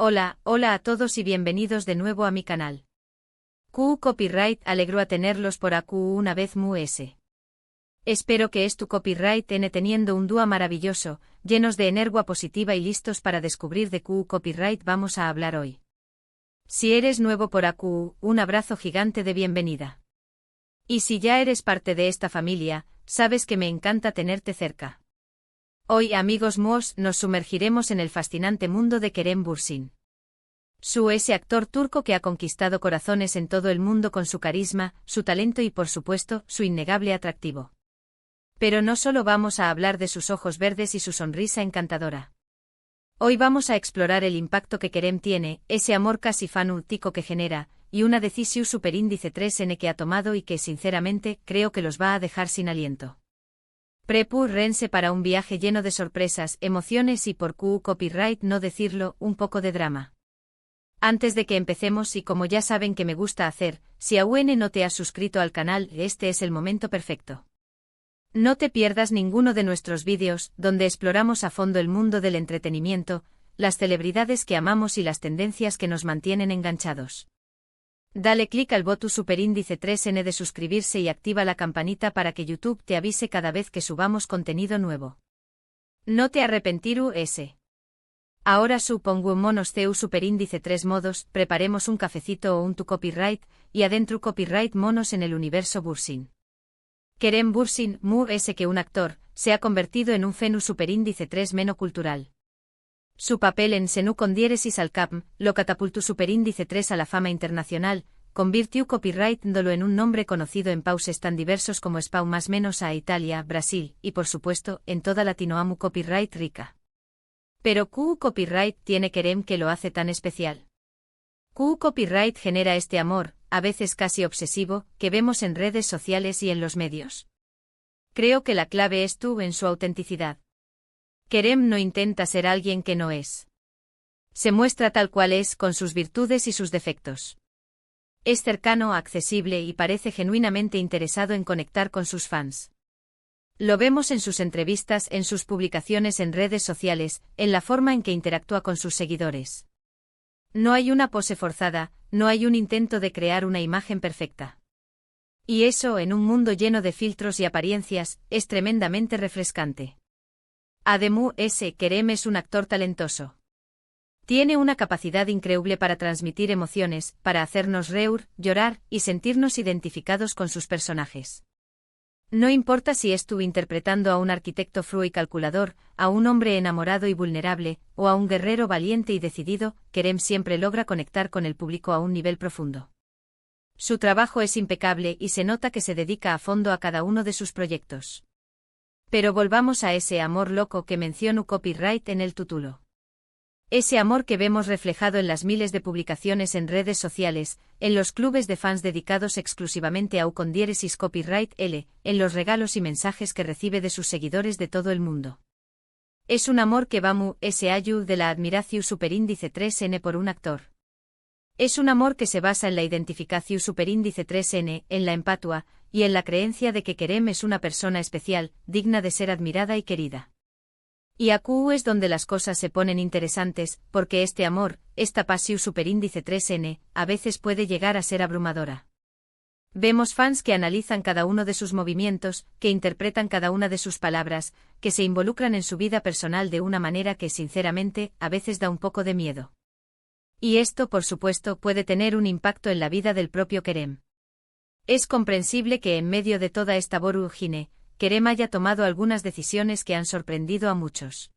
Hola a todos y bienvenidos de nuevo a mi canal. QU Copyright alegro a tenerlos por AQ una vez S. Espero que tu copyright teniendo un dúo maravilloso, llenos de energía positiva y listos para descubrir de QU Copyright vamos a hablar hoy. Si eres nuevo por AQ, un abrazo gigante de bienvenida. Y si ya eres parte de esta familia, sabes que me encanta tenerte cerca. Hoy, amigos míos, nos sumergiremos en el fascinante mundo de Kerem Bürsin. Ese actor turco que ha conquistado corazones en todo el mundo con su carisma, su talento y por supuesto, su innegable atractivo. Pero no solo vamos a hablar de sus ojos verdes y su sonrisa encantadora. Hoy vamos a explorar el impacto que Kerem tiene, ese amor casi fanático que genera, y una decisión superíndice 3N que ha tomado y que sinceramente creo que los va a dejar sin aliento. Prepárense para un viaje lleno de sorpresas, emociones y por QU Copyright no decirlo, un poco de drama. Antes de que empecemos y como ya saben que me gusta hacer, si aún no te has suscrito al canal, este es el momento perfecto. No te pierdas ninguno de nuestros vídeos, donde exploramos a fondo el mundo del entretenimiento, las celebridades que amamos y las tendencias que nos mantienen enganchados. Dale clic al botón superíndice 3N de suscribirse y activa la campanita para que YouTube te avise cada vez que subamos contenido nuevo. No te arrepentirás. Ahora supongo monos superíndice 3 modos, preparemos un cafecito o un tu copyright, y adentro copyright monos en el universo Bürsin. Kerem Bürsin, que un actor, se ha convertido en un fenómeno superíndice 3 cultural. Su papel en Senú con diéresis al cap lo catapultó superíndice 3 a la fama internacional, convirtió copyright-dolo en un nombre conocido en países tan diversos como España más menos a Italia, Brasil, y por supuesto, en toda Latinoamérica copyright rica. Pero QU Copyright tiene Kerem que lo hace tan especial. QU Copyright genera este amor, a veces casi obsesivo, que vemos en redes sociales y en los medios. Creo que la clave es en su autenticidad. Kerem no intenta ser alguien que no es. Se muestra tal cual es con sus virtudes y sus defectos. Es cercano, accesible y parece genuinamente interesado en conectar con sus fans. Lo vemos en sus entrevistas, en sus publicaciones en redes sociales, en la forma en que interactúa con sus seguidores. No hay una pose forzada, no hay un intento de crear una imagen perfecta. Y eso, en un mundo lleno de filtros y apariencias, es tremendamente refrescante. Además, Kerem es un actor talentoso. Tiene una capacidad increíble para transmitir emociones, para hacernos reír, llorar y sentirnos identificados con sus personajes. No importa si interpretando a un arquitecto frío y calculador, a un hombre enamorado y vulnerable, o a un guerrero valiente y decidido, Kerem siempre logra conectar con el público a un nivel profundo. Su trabajo es impecable y se nota que se dedica a fondo a cada uno de sus proyectos. Pero volvamos a ese amor loco que mencionó copyright en el título. Ese amor que vemos reflejado en las miles de publicaciones en redes sociales, en los clubes de fans dedicados exclusivamente a con diéresis copyright L, en los regalos y mensajes que recibe de sus seguidores de todo el mundo. Es un amor que va allá de la admiración superíndice 3N por un actor. Es un amor que se basa en la identificación superíndice 3N, en la empatía, y en la creencia de que Kerem es una persona especial, digna de ser admirada y querida. Y AQ es donde las cosas se ponen interesantes, porque este amor, esta pasión superíndice 3N, a veces puede llegar a ser abrumadora. Vemos fans que analizan cada uno de sus movimientos, que interpretan cada una de sus palabras, que se involucran en su vida personal de una manera que sinceramente, a veces da un poco de miedo. Y esto, por supuesto, puede tener un impacto en la vida del propio Kerem. Es comprensible que en medio de toda esta vorágine, Kerem haya tomado algunas decisiones que han sorprendido a muchos.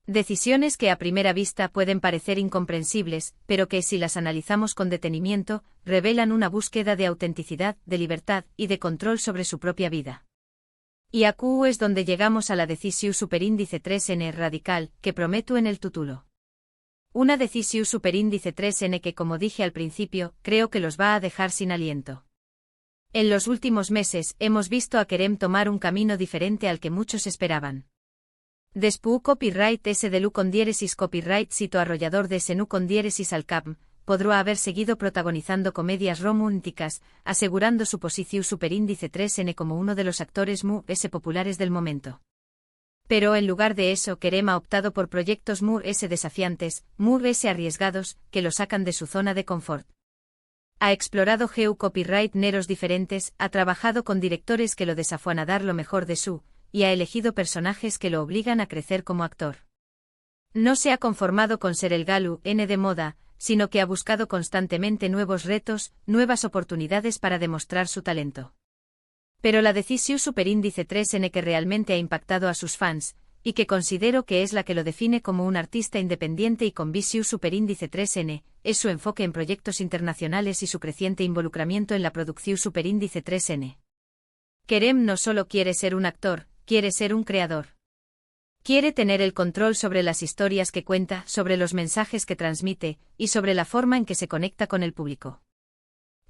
Decisiones que a primera vista pueden parecer incomprensibles, pero que si las analizamos con detenimiento, revelan una búsqueda de autenticidad, de libertad y de control sobre su propia vida. Y AQ es donde llegamos a la decisión superíndice 3N radical, que prometo en el título. Una decisión superíndice 3N que, como dije al principio, creo que los va a dejar sin aliento. En los últimos meses, hemos visto a Kerem tomar un camino diferente al que muchos esperaban. Después copyright de lu con diéresis copyright sito arrollador de Senú con diéresis al cap, podrá haber seguido protagonizando comedias románticas, asegurando su posición superíndice 3N como uno de los actores populares del momento. Pero en lugar de eso Kerem ha optado por proyectos Mu-S desafiantes, Mu-S arriesgados, que lo sacan de su zona de confort. Ha explorado copyright neros diferentes, ha trabajado con directores que lo desafían a dar lo mejor de su, y ha elegido personajes que lo obligan a crecer como actor. No se ha conformado con ser el Galu N de moda, sino que ha buscado constantemente nuevos retos, nuevas oportunidades para demostrar su talento. Pero la decisión superíndice 3N que realmente ha impactado a sus fans, y que considero que es la que lo define como un artista independiente y con visión superíndice 3N, es su enfoque en proyectos internacionales y su creciente involucramiento en la producción superíndice 3N. Kerem no solo quiere ser un actor, quiere ser un creador. Quiere tener el control sobre las historias que cuenta, sobre los mensajes que transmite, y sobre la forma en que se conecta con el público.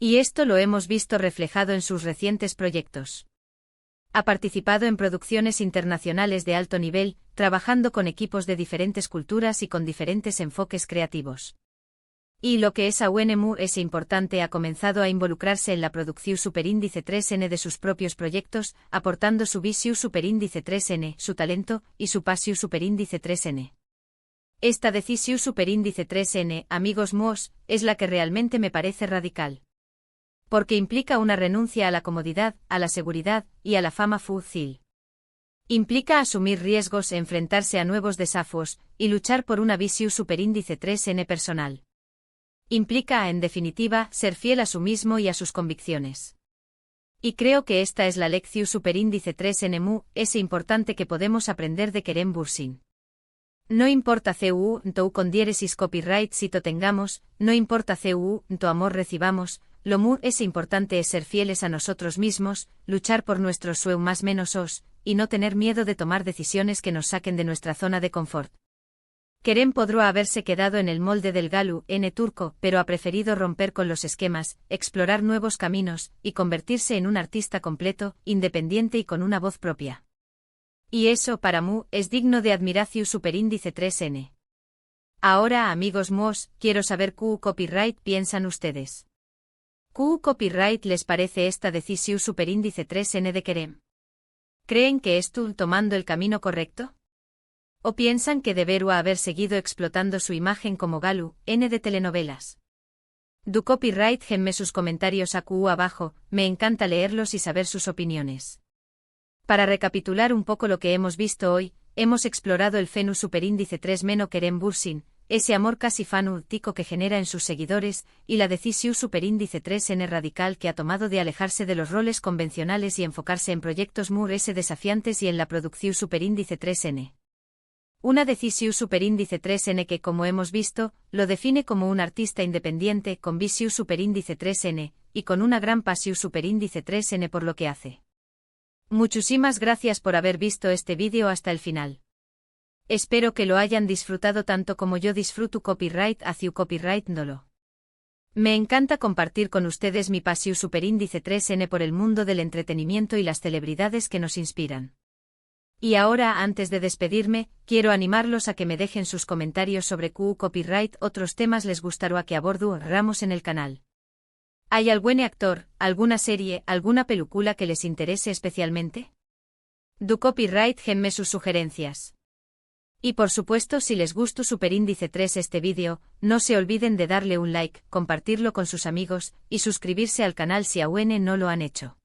Y esto lo hemos visto reflejado en sus recientes proyectos. Ha participado en producciones internacionales de alto nivel, trabajando con equipos de diferentes culturas y con diferentes enfoques creativos. Y lo que es aún es importante, ha comenzado a involucrarse en la producción superíndice 3N de sus propios proyectos, aportando su visión superíndice 3N, su talento, y su pasión superíndice 3N. Esta decisión superíndice 3N, amigos MOS, es la que realmente me parece radical. Porque implica una renuncia a la comodidad, a la seguridad, y a la fama fácil. Implica asumir riesgos, enfrentarse a nuevos desafíos, y luchar por una visión superíndice 3N personal. Implica, en definitiva, ser fiel a sí mismo y a sus convicciones. Y creo que esta es la lección superíndice 3N Mu, es importante que podemos aprender de Kerem Bürsin. No importa CUU, con diéresis copyright si to tengamos, no importa CUU, amor recibamos, lo mu es importante es ser fieles a nosotros mismos, luchar por nuestros sueños más menos os, y no tener miedo de tomar decisiones que nos saquen de nuestra zona de confort. Kerem podrá haberse quedado en el molde del Galu N turco, pero ha preferido romper con los esquemas, explorar nuevos caminos, y convertirse en un artista completo, independiente y con una voz propia. Y eso, para Mu, es digno de admiración superíndice 3N. Ahora, amigos MOS, quiero saber qué copyright piensan ustedes. ¿Qué copyright les parece esta decisión superíndice 3N de Kerem? ¿Creen que estuvo tomando el camino correcto? ¿O piensan que debería haber seguido explotando su imagen como Galu N de telenovelas? Du copyright, genme sus comentarios abajo, me encanta leerlos y saber sus opiniones. Para recapitular un poco lo que hemos visto hoy, hemos explorado el fenómeno superíndice 3 Kerem Bürsin, ese amor casi fanático que genera en sus seguidores, y la decisión superíndice 3N radical que ha tomado de alejarse de los roles convencionales y enfocarse en proyectos Mu-S desafiantes y en la producción superíndice 3N. Una decisión superíndice 3N que, como hemos visto, lo define como un artista independiente con visión superíndice 3N, y con una gran pasión superíndice 3N por lo que hace. Muchísimas gracias por haber visto este vídeo hasta el final. Espero que lo hayan disfrutado tanto como yo disfruto copyright hacia copyright dolo. Me encanta compartir con ustedes mi pasión superíndice 3N por el mundo del entretenimiento y las celebridades que nos inspiran. Y ahora, antes de despedirme, quiero animarlos a que me dejen sus comentarios sobre copyright, otros temas les gustará que abordemos en el canal. ¿Hay algún actor, alguna serie, alguna película que les interese especialmente? Du copyright, genme sus sugerencias. Y por supuesto, si les gustó superíndice 3 este vídeo, no se olviden de darle un like, compartirlo con sus amigos, y suscribirse al canal si aún no lo han hecho.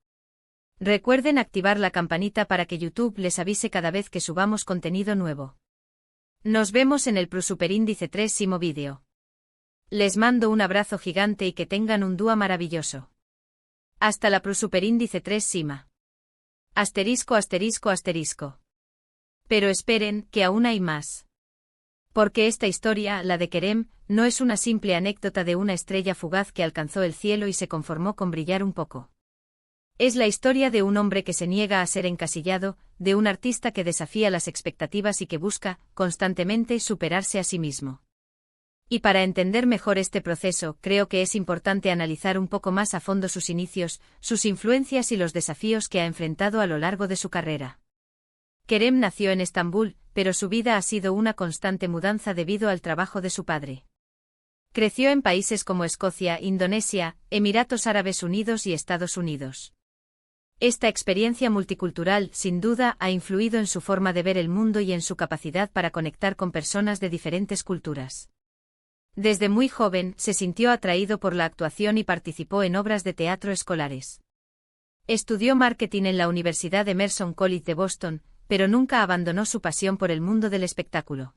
Recuerden activar la campanita para que YouTube les avise cada vez que subamos contenido nuevo. Nos vemos en el superíndice 3 vídeo. Les mando un abrazo gigante y que tengan un día maravilloso. Hasta la superíndice 3 sima. Asterisco asterisco asterisco. Pero esperen, que aún hay más. Porque esta historia, la de Kerem, no es una simple anécdota de una estrella fugaz que alcanzó el cielo y se conformó con brillar un poco. Es la historia de un hombre que se niega a ser encasillado, de un artista que desafía las expectativas y que busca, constantemente, superarse a sí mismo. Y para entender mejor este proceso, creo que es importante analizar un poco más a fondo sus inicios, sus influencias y los desafíos que ha enfrentado a lo largo de su carrera. Kerem nació en Estambul, pero su vida ha sido una constante mudanza debido al trabajo de su padre. Creció en países como Escocia, Indonesia, Emiratos Árabes Unidos y Estados Unidos. Esta experiencia multicultural, sin duda, ha influido en su forma de ver el mundo y en su capacidad para conectar con personas de diferentes culturas. Desde muy joven, se sintió atraído por la actuación y participó en obras de teatro escolares. Estudió marketing en la Universidad Emerson College de Boston, pero nunca abandonó su pasión por el mundo del espectáculo.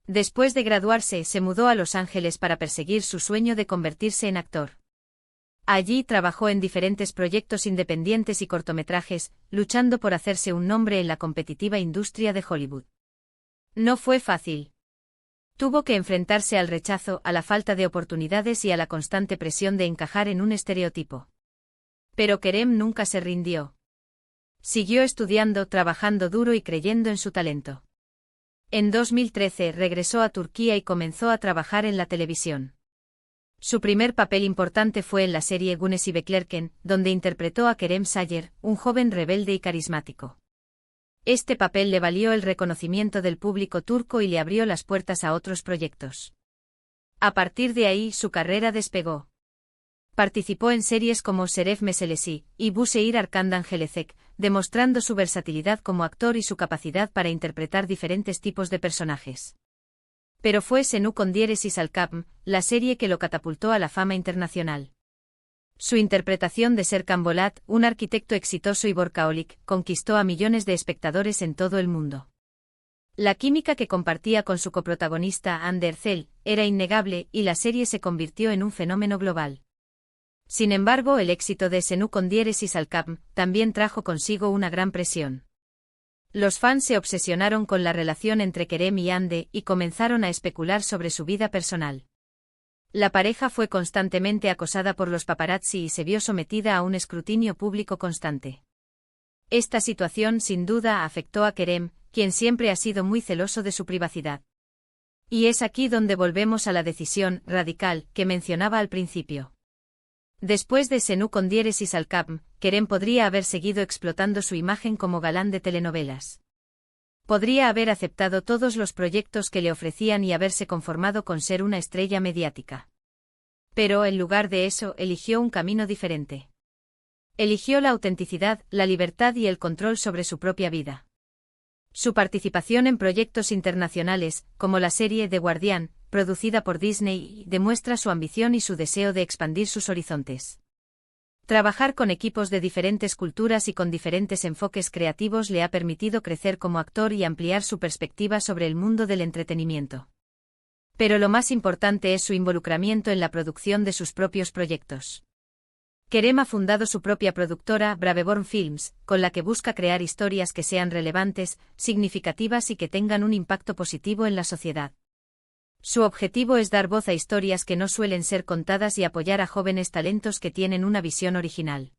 Después de graduarse, se mudó a Los Ángeles para perseguir su sueño de convertirse en actor. Allí trabajó en diferentes proyectos independientes y cortometrajes, luchando por hacerse un nombre en la competitiva industria de Hollywood. No fue fácil. Tuvo que enfrentarse al rechazo, a la falta de oportunidades y a la constante presión de encajar en un estereotipo. Pero Kerem nunca se rindió. Siguió estudiando, trabajando duro y creyendo en su talento. En 2013 regresó a Turquía y comenzó a trabajar en la televisión. Su primer papel importante fue en la serie Güneş Beklerken, donde interpretó a Kerem Sayer, un joven rebelde y carismático. Este papel le valió el reconocimiento del público turco y le abrió las puertas a otros proyectos. A partir de ahí, su carrera despegó. Participó en series como Şeref Meselesi y Bu Şehir Arkandan Gelecek, demostrando su versatilidad como actor y su capacidad para interpretar diferentes tipos de personajes. Pero fue Senu Kondieres y Salkam, la serie que lo catapultó a la fama internacional. Su interpretación de Serkan Bolat, un arquitecto exitoso y workaholic, conquistó a millones de espectadores en todo el mundo. La química que compartía con su coprotagonista Hande Erçel era innegable y la serie se convirtió en un fenómeno global. Sin embargo, el éxito de Senu Kondieres y Salkam también trajo consigo una gran presión. Los fans se obsesionaron con la relación entre Kerem y Hande y comenzaron a especular sobre su vida personal. La pareja fue constantemente acosada por los paparazzi y se vio sometida a un escrutinio público constante. Esta situación sin duda afectó a Kerem, quien siempre ha sido muy celoso de su privacidad. Y es aquí donde volvemos a la decisión radical que mencionaba al principio. Después de Senu Kondieres y Salkam, Kerem podría haber seguido explotando su imagen como galán de telenovelas. Podría haber aceptado todos los proyectos que le ofrecían y haberse conformado con ser una estrella mediática. Pero, en lugar de eso, eligió un camino diferente. Eligió la autenticidad, la libertad y el control sobre su propia vida. Su participación en proyectos internacionales, como la serie The Guardian, producida por Disney, demuestra su ambición y su deseo de expandir sus horizontes. Trabajar con equipos de diferentes culturas y con diferentes enfoques creativos le ha permitido crecer como actor y ampliar su perspectiva sobre el mundo del entretenimiento. Pero lo más importante es su involucramiento en la producción de sus propios proyectos. Kerem ha fundado su propia productora, Braveborn Films, con la que busca crear historias que sean relevantes, significativas y que tengan un impacto positivo en la sociedad. Su objetivo es dar voz a historias que no suelen ser contadas y apoyar a jóvenes talentos que tienen una visión original.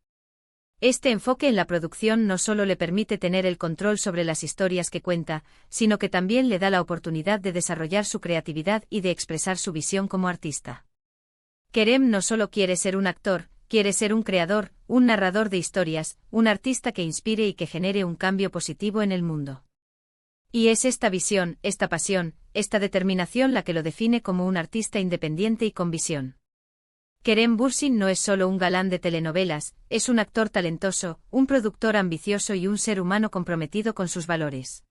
Este enfoque en la producción no solo le permite tener el control sobre las historias que cuenta, sino que también le da la oportunidad de desarrollar su creatividad y de expresar su visión como artista. Kerem no solo quiere ser un actor, quiere ser un creador, un narrador de historias, un artista que inspire y que genere un cambio positivo en el mundo. Y es esta visión, esta pasión, esta determinación la que lo define como un artista independiente y con visión. Kerem Bürsin no es solo un galán de telenovelas, es un actor talentoso, un productor ambicioso y un ser humano comprometido con sus valores.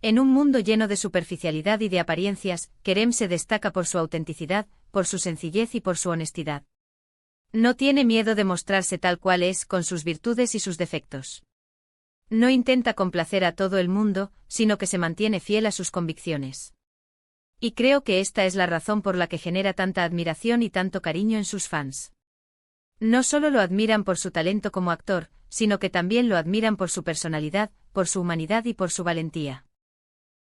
En un mundo lleno de superficialidad y de apariencias, Kerem se destaca por su autenticidad, por su sencillez y por su honestidad. No tiene miedo de mostrarse tal cual es, con sus virtudes y sus defectos. No intenta complacer a todo el mundo, sino que se mantiene fiel a sus convicciones. Y creo que esta es la razón por la que genera tanta admiración y tanto cariño en sus fans. No solo lo admiran por su talento como actor, sino que también lo admiran por su personalidad, por su humanidad y por su valentía.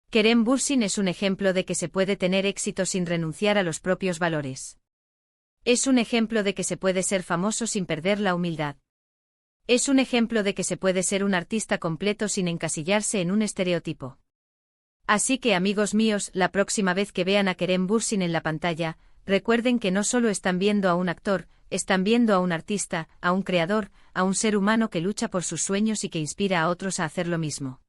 Kerem Bürsin es un ejemplo de que se puede tener éxito sin renunciar a los propios valores. Es un ejemplo de que se puede ser famoso sin perder la humildad. Es un ejemplo de que se puede ser un artista completo sin encasillarse en un estereotipo. Así que, amigos míos, la próxima vez que vean a Kerem Bürsin en la pantalla, recuerden que no solo están viendo a un actor, están viendo a un artista, a un creador, a un ser humano que lucha por sus sueños y que inspira a otros a hacer lo mismo.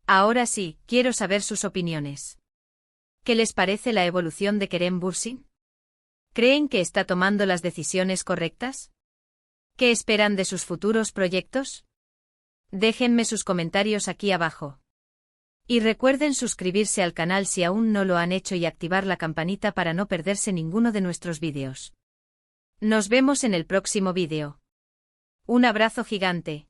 Ahora sí, quiero saber sus opiniones. ¿Qué les parece la evolución de Kerem Bürsin? ¿Creen que está tomando las decisiones correctas? ¿Qué esperan de sus futuros proyectos? Déjenme sus comentarios aquí abajo. Y recuerden suscribirse al canal si aún no lo han hecho y activar la campanita para no perderse ninguno de nuestros vídeos. Nos vemos en el próximo vídeo. Un abrazo gigante.